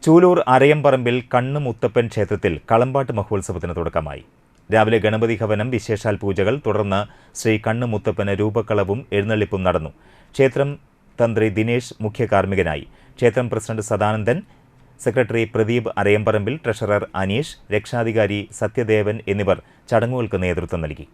ചൂലൂർ അരയമ്പറമ്പിൽ കണ്ണ് മുത്തപ്പൻ ക്ഷേത്രത്തിൽ കളമ്പാട്ട് മഹോത്സവത്തിന് തുടക്കമായി. രാവിലെ ഗണപതി ഹവനം, വിശേഷാൽ പൂജകൾ, തുടർന്ന് ശ്രീ കണ്ണ് മുത്തപ്പന് രൂപക്കളവും എഴുന്നള്ളിപ്പും നടന്നു. ക്ഷേത്രം തന്ത്രി ദിനേശ് മുഖ്യ കാർമ്മികനായി. ക്ഷേത്രം president Sadanandan, secretary Pradeep Arayamparambil, treasurer Aneesh, രക്ഷാധികാരി സത്യദേവൻ എന്നിവർ ചടങ്ങുകൾക്ക് നേതൃത്വം നൽകി.